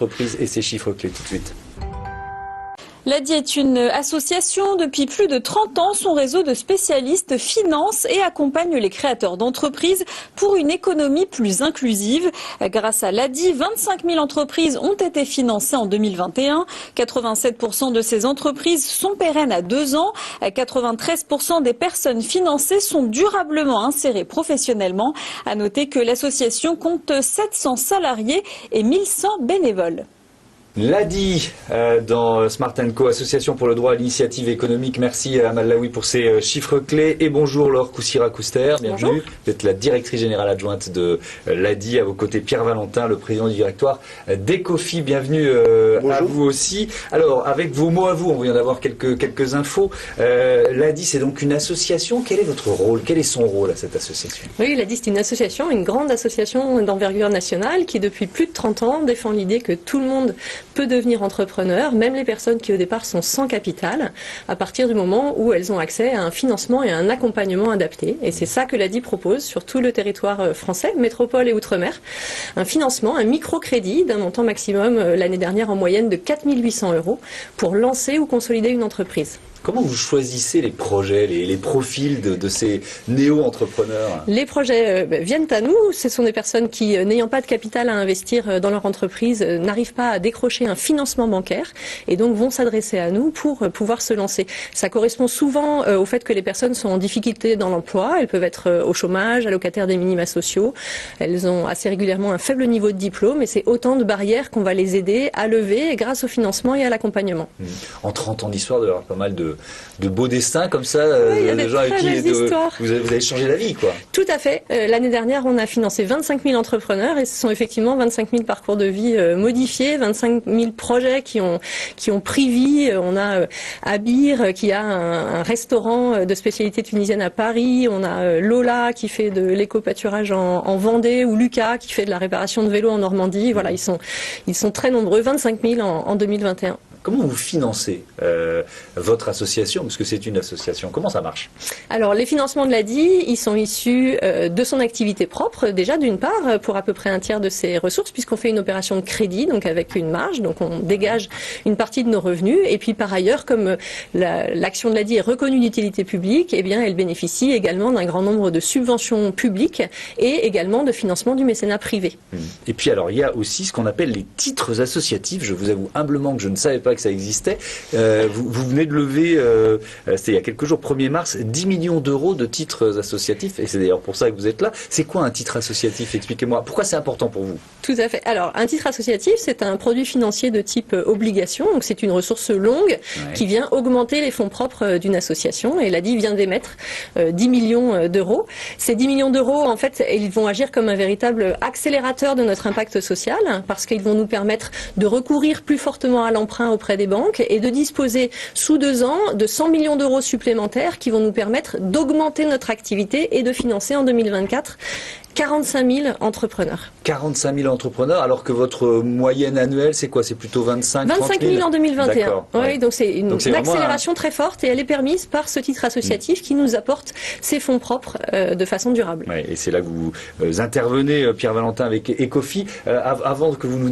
Reprise et ses chiffres clés tout de suite. L'ADI est une association depuis plus de 30 ans. Son réseau de spécialistes finance et accompagne les créateurs d'entreprises pour une économie plus inclusive. Grâce à l'ADI, 25 000 entreprises ont été financées en 2021. 87% de ces entreprises sont pérennes à 2 ans. 93% des personnes financées sont durablement insérées professionnellement. À noter que l'association compte 700 salariés et 1100 bénévoles. L'ADI dans Smart & Co, Association pour le droit à l'initiative économique. Merci à Amal Laoui pour ces chiffres clés. Et bonjour Laure Coussira-Couster, bienvenue. Bonjour. Vous êtes la directrice générale adjointe de l'ADI. À vos côtés, Pierre Valentin, le président du directoire d'Ecofi. Bienvenue à vous aussi. Alors, avec vos mots à vous, on vient d'avoir quelques infos. L'ADI, c'est donc une association. Quel est votre rôle? Quel est son rôle à cette association? Oui, l'ADI, c'est une association, une grande association d'envergure nationale qui, depuis plus de 30 ans, défend l'idée que tout le monde peut devenir entrepreneur, même les personnes qui au départ sont sans capital, à partir du moment où elles ont accès à un financement et à un accompagnement adapté. Et c'est ça que l'ADI propose sur tout le territoire français, métropole et outre-mer. Un financement, un microcrédit d'un montant maximum l'année dernière en moyenne de 4 800 € pour lancer ou consolider une entreprise. Comment vous choisissez les projets, les profils de ces néo-entrepreneurs? Les projets viennent à nous. Ce sont des personnes qui, n'ayant pas de capital à investir dans leur entreprise, n'arrivent pas à décrocher un financement bancaire et donc vont s'adresser à nous pour pouvoir se lancer. Ça correspond souvent au fait que les personnes sont en difficulté dans l'emploi. Elles peuvent être au chômage, allocataires des minima sociaux. Elles ont assez régulièrement un faible niveau de diplôme et c'est autant de barrières qu'on va les aider à lever grâce au financement et à l'accompagnement. En 30 ans d'histoire, il doit y avoir pas mal de beaux destins comme ça, oui, de gens avec qui vous avez changé la vie, quoi. Tout à fait. L'année dernière, on a financé 25 000 entrepreneurs et ce sont effectivement 25 000 parcours de vie modifiés, 25 000 projets qui ont pris vie. On a Abir qui a un restaurant de spécialité tunisienne à Paris. On a Lola qui fait de l'éco-pâturage en Vendée ou Lucas qui fait de la réparation de vélos en Normandie. Voilà, ils sont très nombreux, 25 000 en 2021. Comment vous financez votre association? Parce que c'est une association. Comment ça marche? Alors, les financements de l'ADI, ils sont issus de son activité propre, déjà d'une part, pour à peu près un tiers de ses ressources, puisqu'on fait une opération de crédit, donc avec une marge, donc on dégage une partie de nos revenus. Et puis, par ailleurs, comme l'action de l'ADI est reconnue d'utilité publique, eh bien, elle bénéficie également d'un grand nombre de subventions publiques et également de financement du mécénat privé. Et puis, alors, il y a aussi ce qu'on appelle les titres associatifs. Je vous avoue humblement que je ne savais pas que ça existait. Vous venez de lever, c'était il y a quelques jours, 1er mars, 10 millions d'euros de titres associatifs, et c'est d'ailleurs pour ça que vous êtes là. C'est quoi un titre associatif? Expliquez-moi. Pourquoi c'est important pour vous? Tout à fait. Alors, un titre associatif, c'est un produit financier de type obligation, donc c'est une ressource longue qui vient augmenter les fonds propres d'une association, et l'ADI vient d'émettre 10 millions d'euros. Ces 10 millions d'euros, en fait, ils vont agir comme un véritable accélérateur de notre impact social, parce qu'ils vont nous permettre de recourir plus fortement à l'emprunt auprès des banques et de disposer sous 2 ans de 100 millions d'euros supplémentaires qui vont nous permettre d'augmenter notre activité et de financer en 2024 45 000 entrepreneurs. 45 000 entrepreneurs, alors que votre moyenne annuelle, c'est quoi? C'est plutôt 25 000 en 2021. Oui, ouais. donc c'est une accélération très forte et elle est permise par ce titre associatif qui nous apporte ses fonds propres de façon durable. Ouais, et c'est là que vous intervenez, Pierre Valentin, avec Ecofi. Avant que vous nous